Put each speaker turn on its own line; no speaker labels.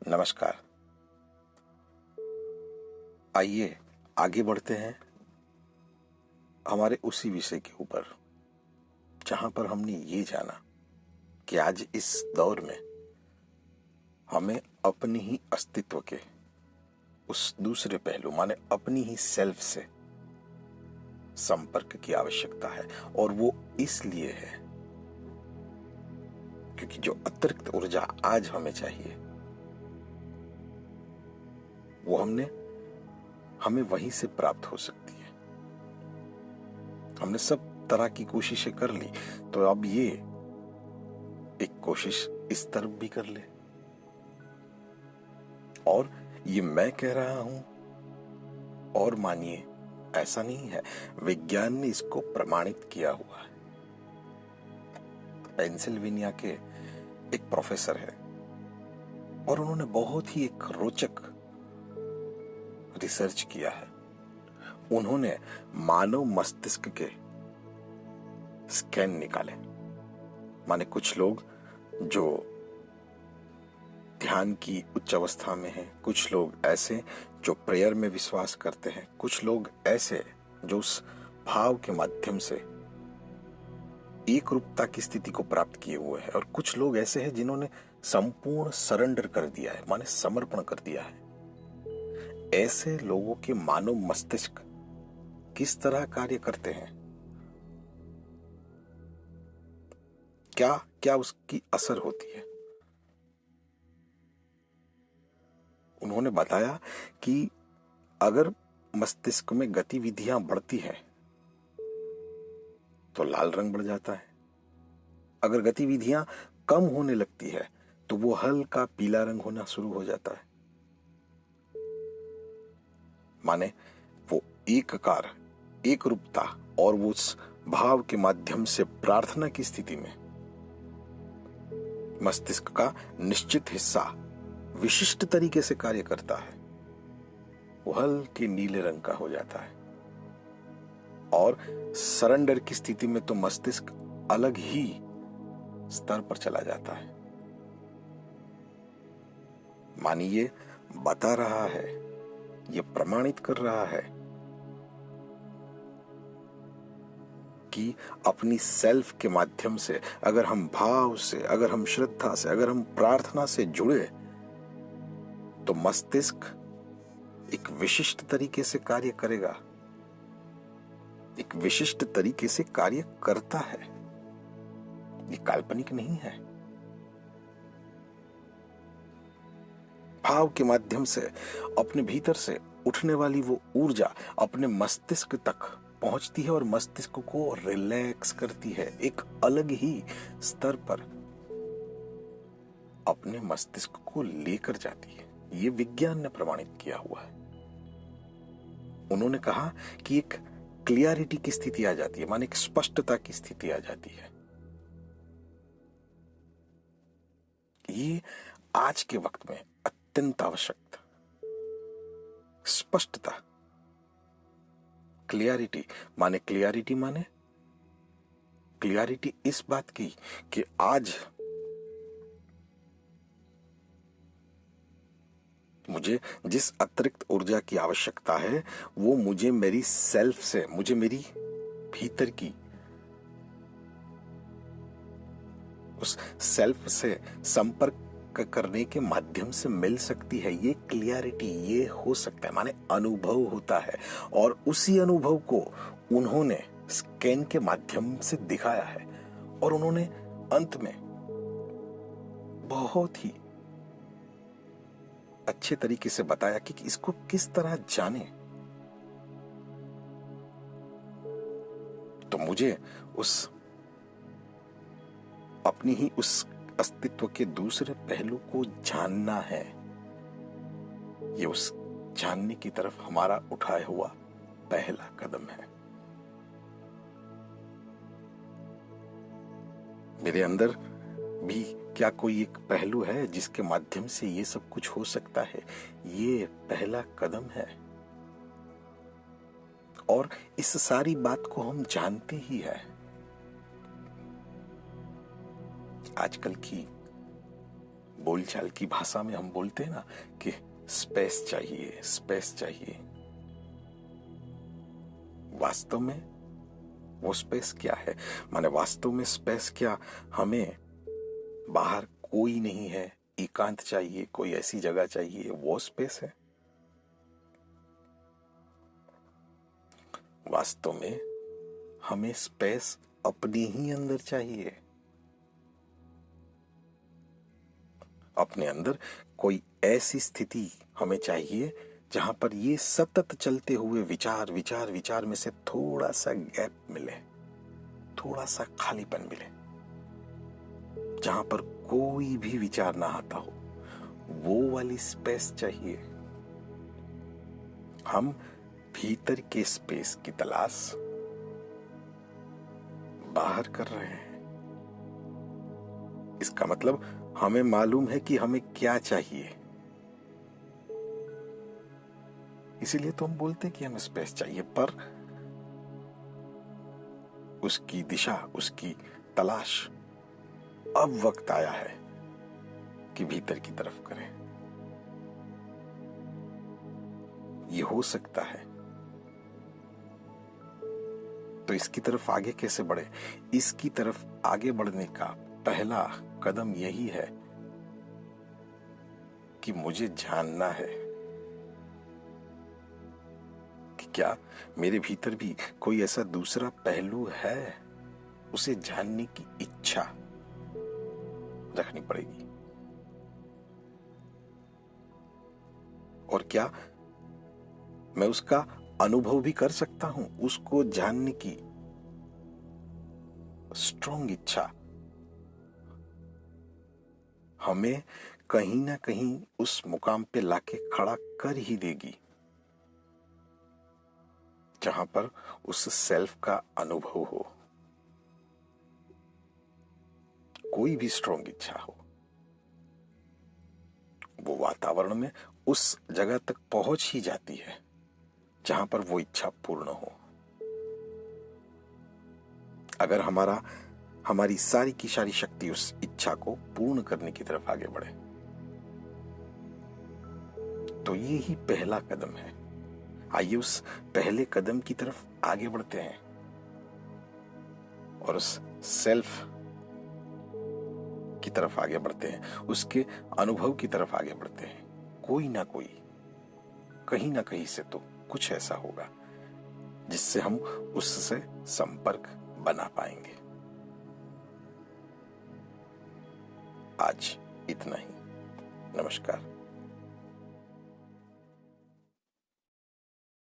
नमस्कार। आइए आगे बढ़ते हैं हमारे उसी विषय के ऊपर जहां पर हमने ये जाना कि आज इस दौर में हमें अपने ही अस्तित्व के उस दूसरे पहलू माने अपनी ही सेल्फ से संपर्क की आवश्यकता है। और वो इसलिए है क्योंकि जो अतिरिक्त ऊर्जा आज हमें चाहिए वो हमें वहीं से प्राप्त हो सकती है। हमने सब तरह की कोशिशें कर ली, तो अब ये एक कोशिश इस तरफ भी कर ले। और ये मैं कह रहा हूं और मानिए ऐसा नहीं है, विज्ञान ने इसको प्रमाणित किया हुआ है। पेंसिल्वेनिया के एक प्रोफेसर है और उन्होंने बहुत ही एक रोचक रिसर्च किया है। उन्होंने मानव मस्तिष्क के स्कैन निकाले। माने कुछ लोग जो ध्यान की उच्च अवस्था में हैं, कुछ लोग ऐसे जो प्रेयर में विश्वास करते हैं, कुछ लोग ऐसे जो उस भाव के माध्यम से एक रूपता की स्थिति को प्राप्त किए हुए हैं, और कुछ लोग ऐसे हैं जिन्होंने संपूर्ण सरेंडर कर दिया है, माने समर्पण कर दिया है। ऐसे लोगों के मानव मस्तिष्क किस तरह कार्य करते हैं, क्या क्या उसकी असर होती है। उन्होंने बताया कि अगर मस्तिष्क में गतिविधियां बढ़ती हैं तो लाल रंग बढ़ जाता है। अगर गतिविधियां कम होने लगती है तो वो हल्का पीला रंग होना शुरू हो जाता है। माने वो एककार, एक रूपता और वो उस भाव के माध्यम से प्रार्थना की स्थिति में मस्तिष्क का निश्चित हिस्सा विशिष्ट तरीके से कार्य करता है, वो हल्के नीले रंग का हो जाता है। और सरेंडर की स्थिति में तो मस्तिष्क अलग ही स्तर पर चला जाता है। मानिए बता रहा है, ये प्रमाणित कर रहा है कि अपनी सेल्फ के माध्यम से अगर हम भाव से, अगर हम श्रद्धा से, अगर हम प्रार्थना से जुड़े तो मस्तिष्क एक विशिष्ट तरीके से कार्य करेगा, एक विशिष्ट तरीके से कार्य करता है। ये काल्पनिक नहीं है। भाव के माध्यम से अपने भीतर से उठने वाली वो ऊर्जा अपने मस्तिष्क तक पहुंचती है और मस्तिष्क को रिलैक्स करती है, एक अलग ही स्तर पर अपने मस्तिष्क को लेकर जाती है। ये विज्ञान ने प्रमाणित किया हुआ है। उन्होंने कहा कि एक क्लियरिटी की स्थिति आ जाती है, माने एक स्पष्टता की स्थिति आ जाती है। ये आज के वक्त में अत्यंत आवश्यक, स्पष्टता, क्लियरिटी माने क्लियरिटी इस बात की कि आज मुझे जिस अतिरिक्त ऊर्जा की आवश्यकता है वो मुझे मेरी सेल्फ से, मुझे मेरी भीतर की उस सेल्फ से संपर्क करने के माध्यम से मिल सकती है। ये क्लियरिटी, ये हो सकता है, माने अनुभव होता है। और उसी अनुभव को उन्होंने स्कैन के माध्यम से दिखाया है और उन्होंने अंत में बहुत ही अच्छे तरीके से बताया कि इसको किस तरह जाने। तो मुझे उस अपनी ही उस अस्तित्व के दूसरे पहलू को जानना है। ये उस जानने की तरफ हमारा उठाया हुआ पहला कदम है। मेरे अंदर भी क्या कोई एक पहलू है जिसके माध्यम से ये सब कुछ हो सकता है? ये पहला कदम है। और इस सारी बात को हम जानते ही है। आजकल की बोलचाल की भाषा में हम बोलते हैं ना कि स्पेस चाहिए, स्पेस चाहिए। वास्तव में वो स्पेस क्या है? माने वास्तव में स्पेस क्या? हमें बाहर कोई नहीं है, एकांत चाहिए, कोई ऐसी जगह चाहिए, वो स्पेस है? वास्तव में हमें स्पेस अपने ही अंदर चाहिए। अपने अंदर कोई ऐसी स्थिति हमें चाहिए जहां पर ये सतत चलते हुए विचार विचार विचार में से थोड़ा सा गैप मिले, थोड़ा सा खालीपन मिले, जहां पर कोई भी विचार ना आता हो। वो वाली स्पेस चाहिए। हम भीतर के स्पेस की तलाश बाहर कर रहे हैं। इसका मतलब हमें मालूम है कि हमें क्या चाहिए, इसीलिए तो हम बोलते हैं कि हमें स्पेस चाहिए, पर उसकी दिशा, उसकी तलाश अब वक्त आया है कि भीतर की तरफ करें। ये हो सकता है तो इसकी तरफ आगे कैसे बढ़े? इसकी तरफ आगे बढ़ने का पहला कदम यही है कि मुझे जानना है कि क्या मेरे भीतर भी कोई ऐसा दूसरा पहलू है। उसे जानने की इच्छा रखनी पड़ेगी। और क्या मैं उसका अनुभव भी कर सकता हूं? उसको जानने की स्ट्रॉन्ग इच्छा हमें कहीं ना कहीं उस मुकाम पे लाके खड़ा कर ही देगी जहां पर उस सेल्फ का अनुभव हो। कोई भी स्ट्रॉन्ग इच्छा हो, वो वातावरण में उस जगह तक पहुंच ही जाती है जहां पर वो इच्छा पूर्ण हो। अगर हमारी सारी की सारी शक्ति उस इच्छा को पूर्ण करने की तरफ आगे बढ़े, तो ये ही पहला कदम है। आइए उस पहले कदम की तरफ आगे बढ़ते हैं और उस सेल्फ की तरफ आगे बढ़ते हैं, उसके अनुभव की तरफ आगे बढ़ते हैं। कोई ना कोई, कहीं ना कहीं से तो कुछ ऐसा होगा जिससे हम उससे संपर्क बना पाएंगे। आज इतना ही। नमस्कार।